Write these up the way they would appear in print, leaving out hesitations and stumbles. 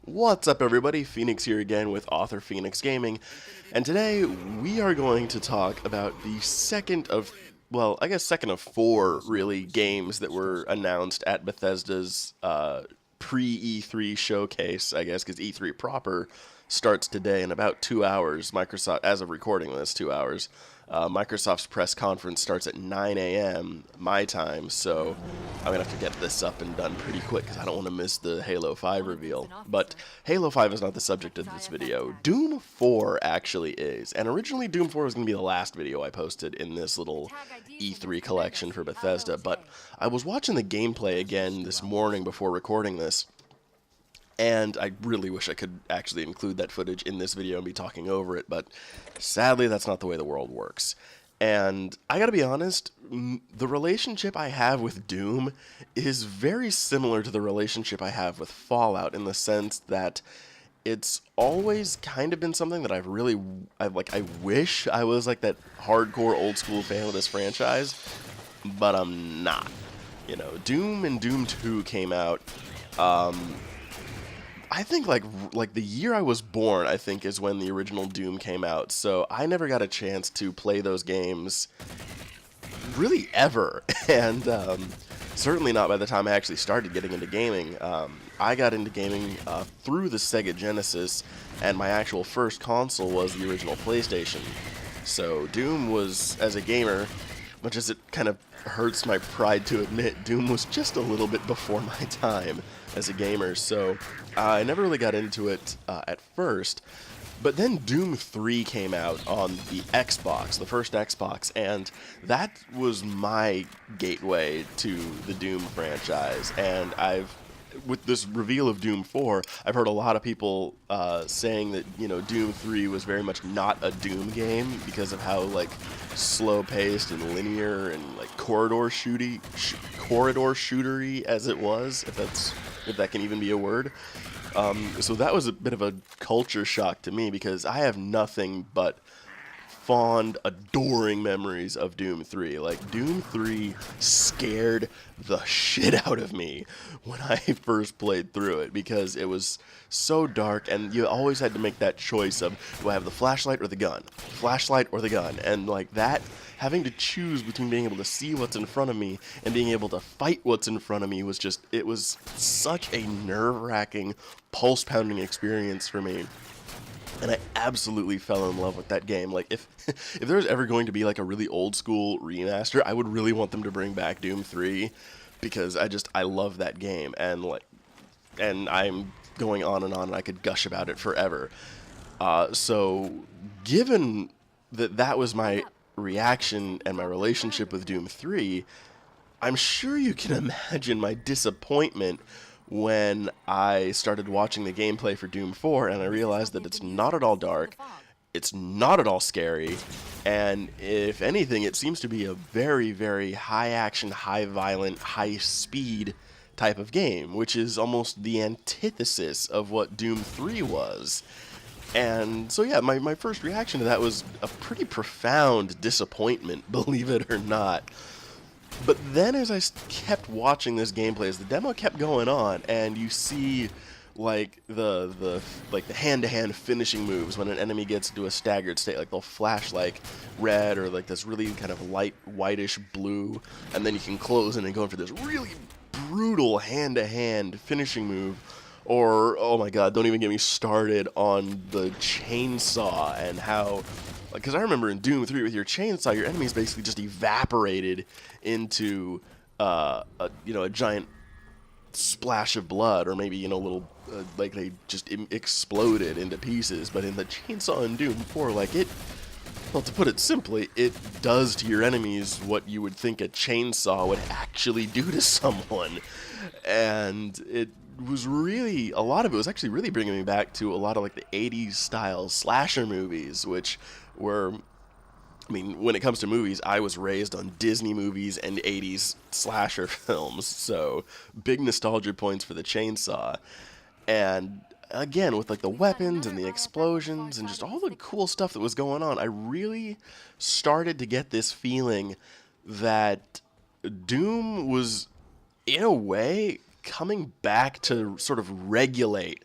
What's up, everybody? Phoenix here again with Author Phoenix Gaming, and today we are going to talk about the second of, well, I guess second of four, really, games that were announced at Bethesda's pre-E3 showcase, I guess, because E3 proper starts today in about 2 hours. Microsoft, as of recording this, 2 hours. Microsoft's press conference starts at 9 a.m. my time, so I'm going to have to get this up and done pretty quick because I don't want to miss the Halo 5 reveal. But Halo 5 is not the subject of this video. Doom 4 actually is, and originally Doom 4 was going to be the last video I posted in this little E3 collection for Bethesda, but I was watching the gameplay again this morning before recording this, and I really wish I could actually include that footage in this video and be talking over it, but sadly that's not the way the world works. And I gotta be honest, the relationship I have with Doom is very similar to the relationship I have with Fallout, in the sense that it's always kind of been something that I wish I was like that hardcore old school fan of this franchise, but I'm not. You know, Doom and Doom 2 came out, I think like the year I was born, I think, is when the original Doom came out. So I never got a chance to play those games really ever, and certainly not by the time I actually started getting into gaming. I got into gaming through the Sega Genesis, and my actual first console was the original PlayStation. So Doom was, as a gamer, much as it kind of hurts my pride to admit, Doom was just a little bit before my time as a gamer, so I never really got into it at first. But then Doom 3 came out on the Xbox, the first Xbox, and that was my gateway to the Doom franchise. And with this reveal of Doom 4, I've heard a lot of people saying that, you know, Doom 3 was very much not a Doom game because of how, like, slow-paced and linear and, like, corridor shootery as it was, if that can even be a word. So that was a bit of a culture shock to me, because I have nothing but fond, adoring memories of Doom 3. Like, Doom 3 scared the shit out of me when I first played through it, because it was so dark, and you always had to make that choice of, do I have the flashlight or the gun? Flashlight or the gun? And like that, having to choose between being able to see what's in front of me and being able to fight what's in front of me was just, it was such a nerve-wracking, pulse-pounding experience for me. And I absolutely fell in love with that game. Like, if there's ever going to be like a really old school remaster, I would really want them to bring back Doom 3, because I love that game, and I'm going on, and I could gush about it forever. So given that was my reaction and my relationship with Doom 3, I'm sure you can imagine my disappointment when I started watching the gameplay for Doom 4, and I realized that it's not at all dark, it's not at all scary, and if anything, it seems to be a very, very high action, high violent, high speed type of game, which is almost the antithesis of what Doom 3 was. And so yeah, my first reaction to that was a pretty profound disappointment, believe it or not. But then as I kept watching this gameplay, as the demo kept going on, and you see like the hand-to-hand finishing moves when an enemy gets into a staggered state, like they'll flash like red or like this really kind of light whitish blue, and then you can close in and go in for this really brutal hand-to-hand finishing move. Or, oh my god, don't even get me started on the chainsaw and how, because I remember in Doom 3 with your chainsaw, your enemies basically just evaporated into a giant splash of blood, or maybe, you know, little like they just exploded into pieces. But in the chainsaw in Doom 4, like, well, to put it simply, it does to your enemies what you would think a chainsaw would actually do to someone. And it was really, a lot of it was actually really bringing me back to a lot of like the 80s style slasher movies, which were, I mean, when it comes to movies, I was raised on Disney movies and 80s slasher films, so big nostalgia points for the chainsaw. And again, with like the weapons and the explosions and just all the cool stuff that was going on, I really started to get this feeling that Doom was, in a way, coming back to sort of regulate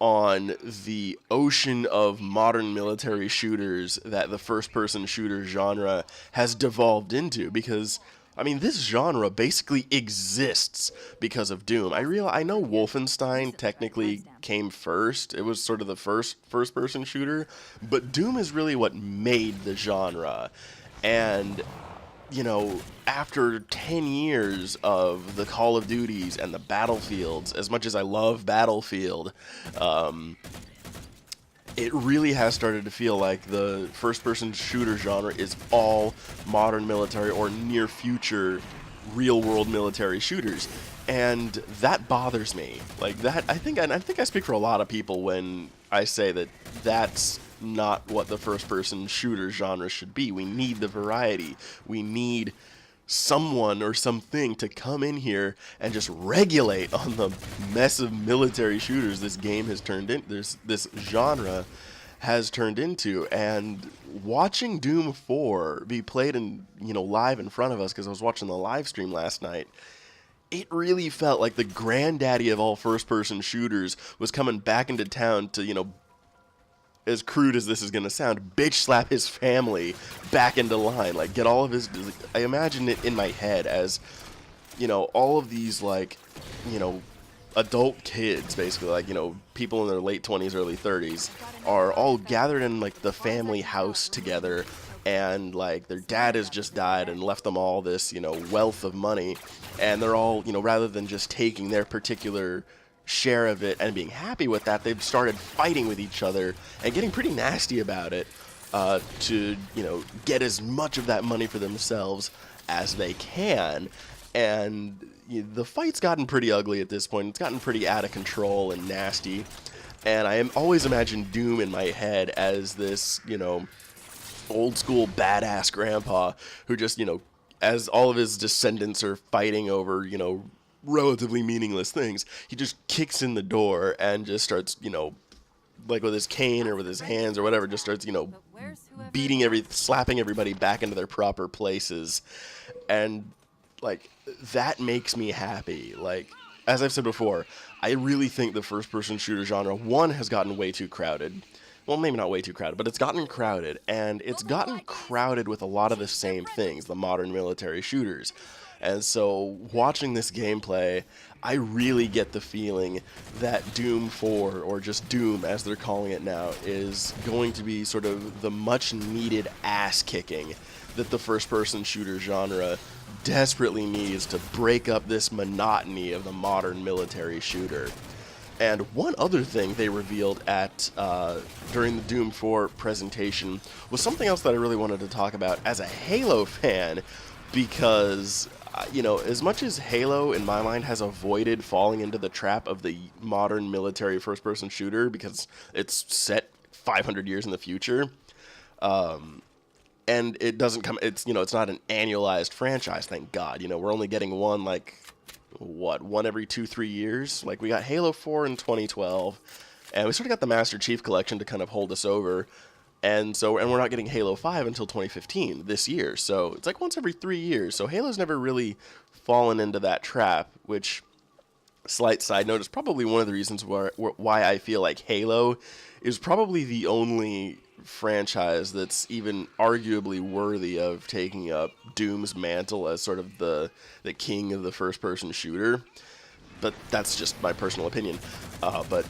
on the ocean of modern military shooters that the first-person shooter genre has devolved into, because I mean, this genre basically exists because of Doom. I know Wolfenstein technically came first. It was sort of the first-person shooter, but Doom is really what made the genre. And you know, after 10 years of the Call of Duties and the Battlefields, as much as I love Battlefield, it really has started to feel like the first-person shooter genre is all modern military or near-future real-world military shooters, and that bothers me. Like that, I think I speak for a lot of people when I say that that's not what the first-person shooter genre should be. We need the variety. We need someone or something to come in here and just regulate on the mess of military shooters this game has turned in. This genre has turned into, and watching Doom 4 be played in, you know, live in front of us, because I was watching the live stream last night, it really felt like the granddaddy of all first-person shooters was coming back into town to, you know, as crude as this is going to sound, bitch slap his family back into line. Like, get all of his... I imagine it in my head as, you know, all of these, like, you know, adult kids, basically, like, you know, people in their late 20s, early 30s, are all gathered in, like, the family house together, and, like, their dad has just died and left them all this, you know, wealth of money, and they're all, you know, rather than just taking their particular share of it and being happy with that, they've started fighting with each other and getting pretty nasty about it to, you know, get as much of that money for themselves as they can. And the fight's gotten pretty ugly at this point. It's gotten pretty out of control and nasty. And I am always imagined Doom in my head as this, you know, old school badass grandpa who just, you know, as all of his descendants are fighting over, you know, relatively meaningless things, he just kicks in the door and just starts, you know, like with his cane or with his hands or whatever, just starts, you know, slapping everybody back into their proper places. And, like, that makes me happy. Like, as I've said before, I really think the first-person shooter genre, one, has gotten way too crowded. Well, maybe not way too crowded, but it's gotten crowded, and it's gotten crowded with a lot of the same things, the modern military shooters. And so, watching this gameplay, I really get the feeling that Doom 4, or just Doom as they're calling it now, is going to be sort of the much-needed ass-kicking that the first-person shooter genre desperately needs to break up this monotony of the modern military shooter. And one other thing they revealed at during the Doom 4 presentation was something else that I really wanted to talk about as a Halo fan, because you know, as much as Halo, in my mind, has avoided falling into the trap of the modern military first-person shooter because it's set 500 years in the future, and it doesn't come, it's, you know, it's not an annualized franchise, thank God. You know, we're only getting one, like, what, one every 2-3 years? Like, we got Halo 4 in 2012, and we sort of got the Master Chief Collection to kind of hold us over. And we're not getting Halo 5 until 2015, this year. So it's like once every 3 years. So Halo's never really fallen into that trap, which, slight side note, is probably one of the reasons why I feel like Halo is probably the only franchise that's even arguably worthy of taking up Doom's mantle as sort of the king of the first-person shooter. But that's just my personal opinion. But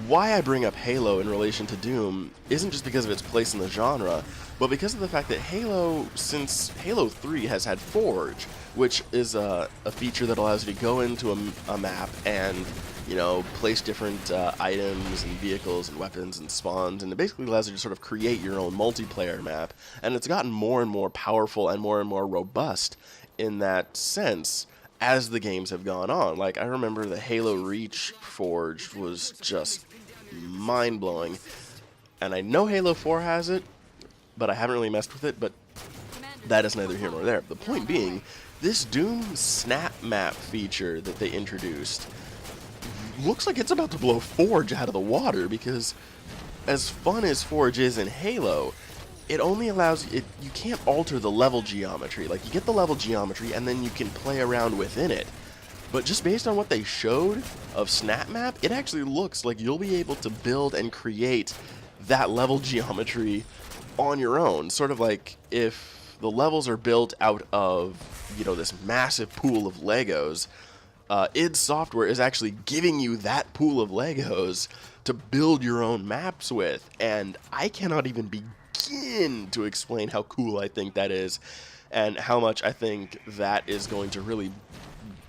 why I bring up Halo in relation to Doom isn't just because of its place in the genre, but because of the fact that Halo, since Halo 3 has had Forge, which is a feature that allows you to go into a map and, you know, place different items and vehicles and weapons and spawns, and it basically allows you to sort of create your own multiplayer map, and it's gotten more and more powerful and more robust in that sense as the games have gone on. Like, I remember the Halo Reach Forge was just mind-blowing, and I know Halo 4 has it, but I haven't really messed with it, but that is neither here nor there. The point being, this Doom Snap Map feature that they introduced looks like it's about to blow Forge out of the water, because as fun as Forge is in Halo, it only allows you can't alter the level geometry. Like, you get the level geometry and then you can play around within it. But just based on what they showed of Snap Map, it actually looks like you'll be able to build and create that level geometry on your own. Sort of like if the levels are built out of, you know, this massive pool of Legos, id Software is actually giving you that pool of Legos to build your own maps with. And I cannot even begin to explain how cool I think that is and how much I think that is going to really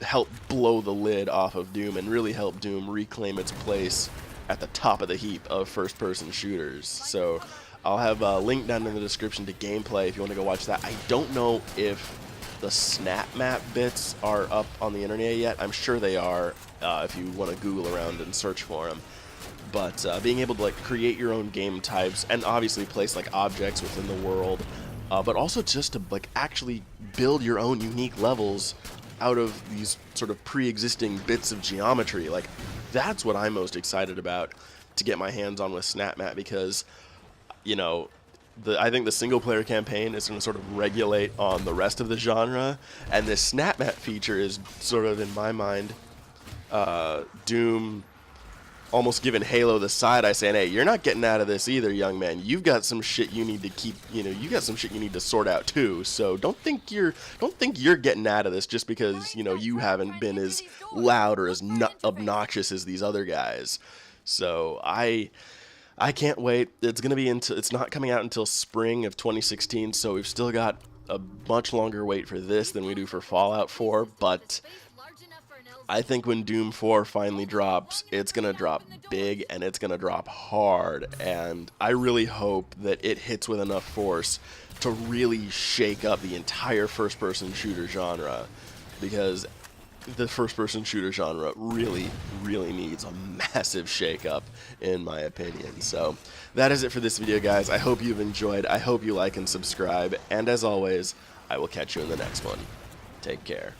help blow the lid off of Doom and really help Doom reclaim its place at the top of the heap of first-person shooters. So I'll have a link down in the description to gameplay if you want to go watch that. I don't know if the Snap Map bits are up on the internet yet. I'm sure they are if you want to Google around and search for them. But being able to like create your own game types and obviously place like objects within the world, but also just to like actually build your own unique levels out of these sort of pre-existing bits of geometry. Like, that's what I'm most excited about to get my hands on with Snap Map, because, you know, I think the single-player campaign is going to sort of regulate on the rest of the genre, and this Snap Map feature is sort of, in my mind, Doom almost giving Halo the side eye, saying, hey, you're not getting out of this either, young man. You've got some shit you need to keep, you know, you got some shit you need to sort out too. So don't think you're getting out of this just because, you know, you haven't been as loud or as obnoxious as these other guys. So I can't wait. It's not coming out until spring of 2016, so we've still got a much longer wait for this than we do for Fallout 4, but I think when Doom 4 finally drops, it's going to drop big and it's going to drop hard, and I really hope that it hits with enough force to really shake up the entire first-person shooter genre, because the first-person shooter genre really, really needs a massive shake-up, in my opinion. So that is it for this video, guys. I hope you've enjoyed. I hope you like and subscribe, and as always, I will catch you in the next one. Take care.